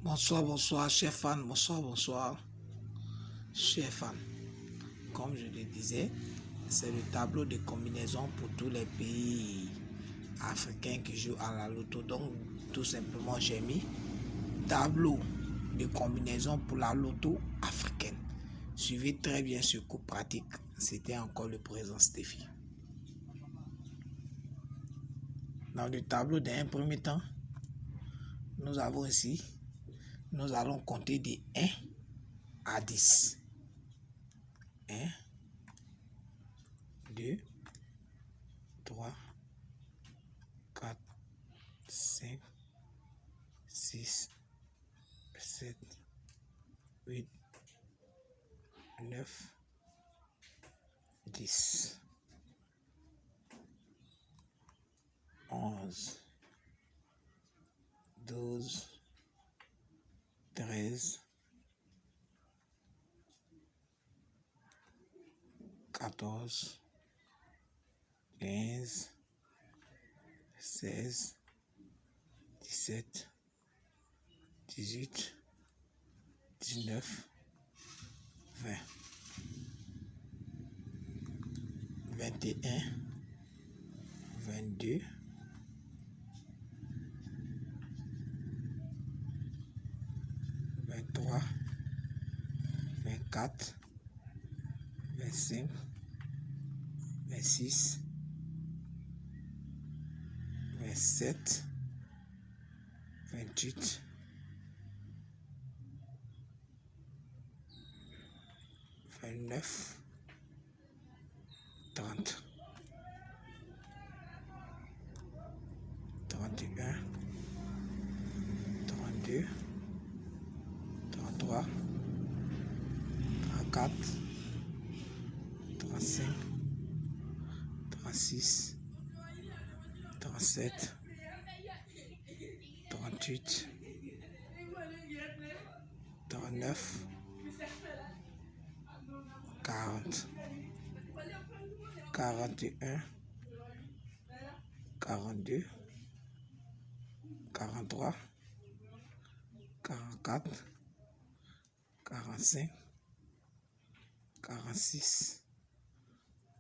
Bonsoir, bonsoir, chers fans, bonsoir, bonsoir, chers fans. Comme je le disais, c'est le tableau de combinaison pour tous les pays africains qui jouent à la loto. Donc, tout simplement, j'ai mis tableau de combinaison pour la loto africaine. Suivez très bien ce cours pratique. C'était encore le présent Stéphie. Dans le tableau d'un premier temps, nous avons ici, nous allons compter de 1 à 10. 1, 2, 3, 4, 5, 6, 7, 8, 9, 10, 11, 12, 13, 14, 15, 16, 17, 18, 19, 20, 21, 22, 23, 24, 25, 26, 27, 28, 29, 30, 31, 32, 33, 34, 35, 36, 37, 38, 39, 40, 41, 42, 43, 44, 45, 46,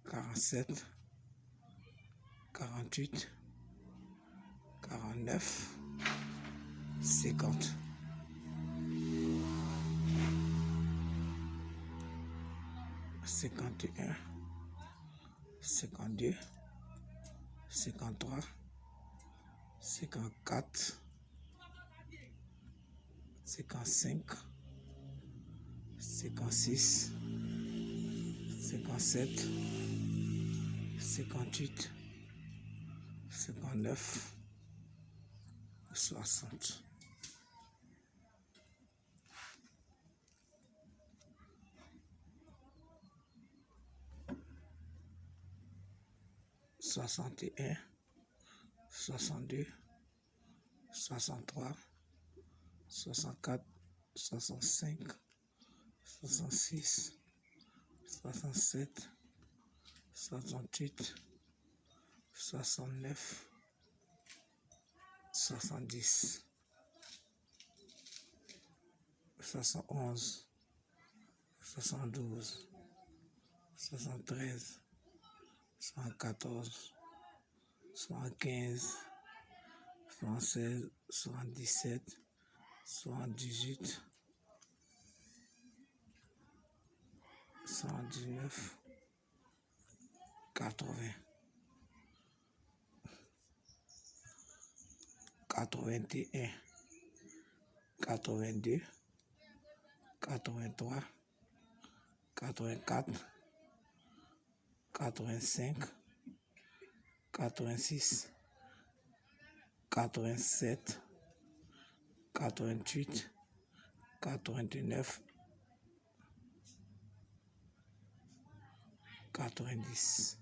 47, 48, 49, 50. Cinquante et un, 52, 53, 54, 55, 56, 57, 58, 59, 60. Soixante et un, 62, 63, 64, 65, 66, 67, 68, 69, 70, 71, 72, 73, 74, 75, 76, 77, 78, 79, 80, 81, 82, 83, 84, 85, 86, 87, 88, 89, 90.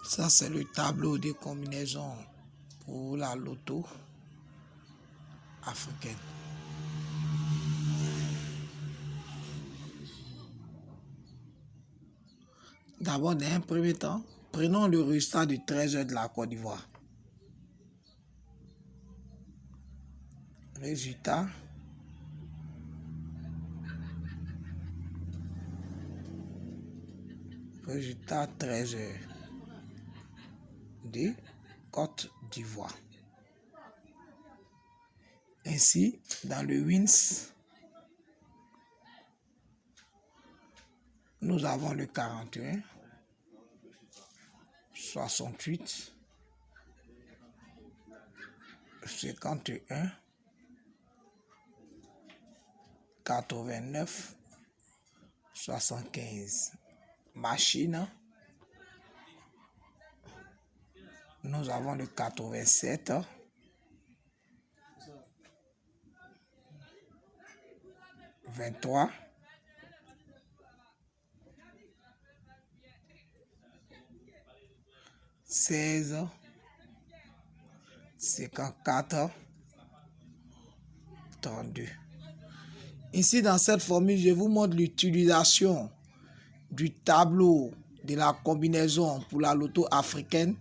Ça, c'est le tableau des combinaisons pour la loto africaine. D'abord, dans un premier temps, prenons le résultat du 13 de la Côte d'Ivoire. Résultat Résultat 13 de Côte d'Ivoire. Ainsi, dans le WINS, nous avons le 41, 68, 51, 89, 75. Machine, nous avons le 87, 23, 16, 54, 32. Ici, dans cette formule, je vous montre l'utilisation du tableau de la combinaison pour la loto africaine,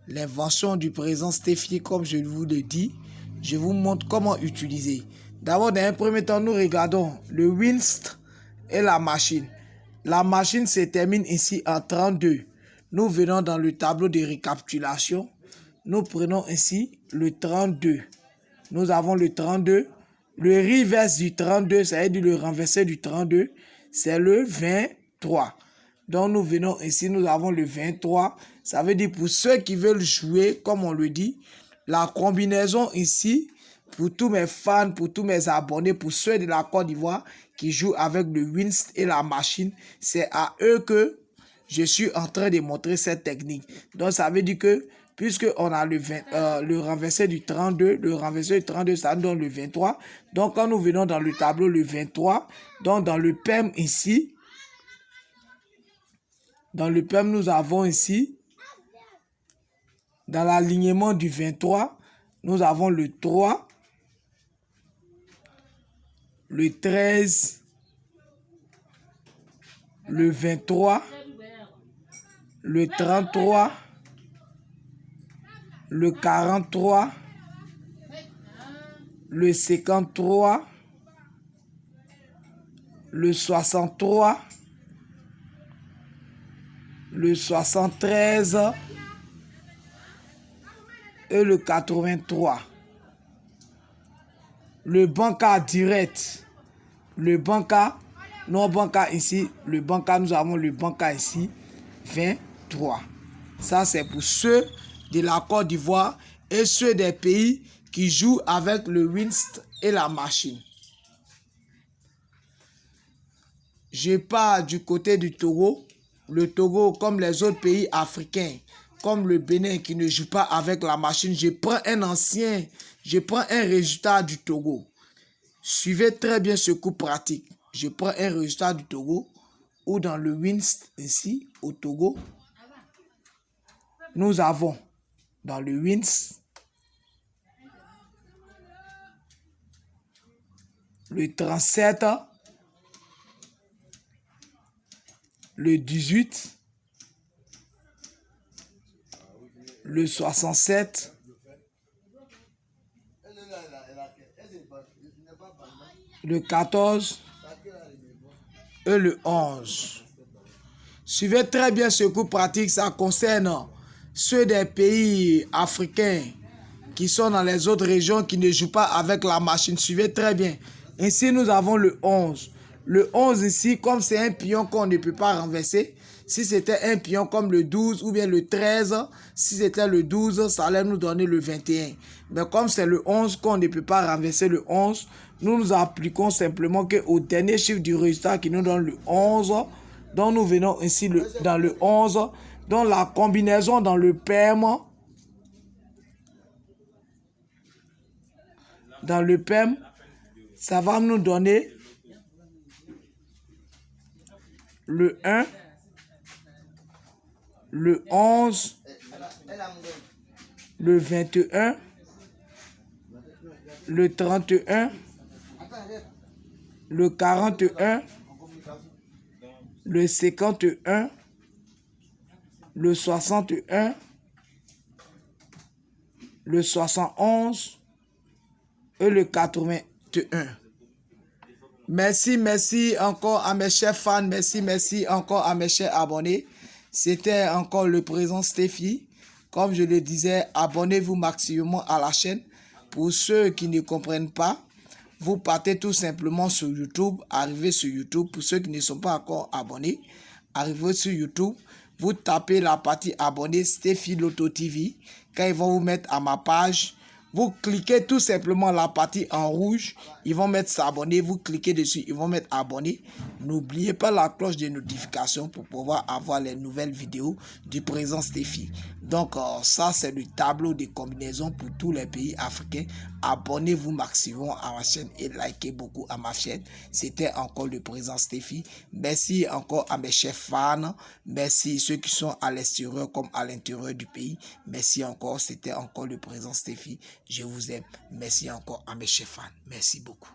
l'invention du président Stéphie, comme je vous le dis. Je vous montre comment utiliser. D'abord, dans un premier temps, nous regardons le WINS et la machine. La machine se termine ici en 32. Nous venons dans le tableau de récapitulation. Nous prenons ici le 32. Nous avons le 32. Le reverse du 32, c'est-à-dire le renversé du 32, c'est le 23. Donc nous venons ici, nous avons le 23. Ça veut dire pour ceux qui veulent jouer, comme on le dit, la combinaison ici, pour tous mes fans, pour tous mes abonnés, pour ceux de la Côte d'Ivoire qui jouent avec le WINS et la machine, c'est à eux que je suis en train de montrer cette technique. Donc ça veut dire que puisqu'on a le renversé du 32, le renversé du 32, ça nous donne le 23. Donc, quand nous venons dans le tableau, le 23, donc dans le PEM ici, dans le PEM, nous avons ici, dans l'alignement du 23, nous avons le 3, le 13, le 23, le 33, le 43, le 53, le 63, le 73 et le 83. Le banca direct, le banca, non banca ici, le banca, nous avons le banca ici, 23. Ça, c'est pour ceux de la Côte d'Ivoire et ceux des pays qui jouent avec le WINS et la machine. Je pars du côté du Togo. Le Togo, comme les autres pays africains, comme le Bénin qui ne joue pas avec la machine, je prends un résultat du Togo. Suivez très bien ce coup pratique. Je prends un résultat du Togo ou dans le WINS ici au Togo. Nous avons dans le WINS le 37, le 18, le 67, le 14 et le 11. Suivez très bien ce coup pratique, ça concerne ceux des pays africains qui sont dans les autres régions qui ne jouent pas avec la machine. Suivez très bien. Ici, nous avons le 11. Le 11 ici, comme c'est un pion qu'on ne peut pas renverser, si c'était un pion comme le 12 ou bien le 13, si c'était le 12, ça allait nous donner le 21. Mais comme c'est le 11 qu'on ne peut pas renverser le 11, nous appliquons simplement qu'au dernier chiffre du résultat qui nous donne le 11, donc nous venons ici dans le 11, donc la combinaison dans le PEM, ça va nous donner le 1, le 11 le 21, le 31, le 41, le 51, le 61, le 71 et le 81. Merci encore à mes chers fans, merci encore à mes chers abonnés. C'était encore le président Steffi. Comme je le disais, abonnez-vous maximum à la chaîne. Pour ceux qui ne comprennent pas, vous partez tout simplement sur YouTube, arrivez sur YouTube. Pour ceux qui ne sont pas encore abonnés, arrivez sur YouTube, vous tapez la partie abonné Steffi Loto TV. Quand ils vont vous mettre à ma page, vous cliquez tout simplement la partie en rouge, ils vont mettre s'abonner, vous cliquez dessus, ils vont mettre abonner. N'oubliez pas la cloche de notification pour pouvoir avoir les nouvelles vidéos du président Steffi. Donc ça c'est le tableau de combinaison pour tous les pays africains. Abonnez-vous maximum à ma chaîne et likez beaucoup à ma chaîne. C'était encore le président Steffi. Merci encore à mes chers fans. Merci ceux qui sont à l'extérieur comme à l'intérieur du pays. Merci encore, c'était encore le président Steffi. Je vous aime. Merci encore à mes chers fans. Merci beaucoup.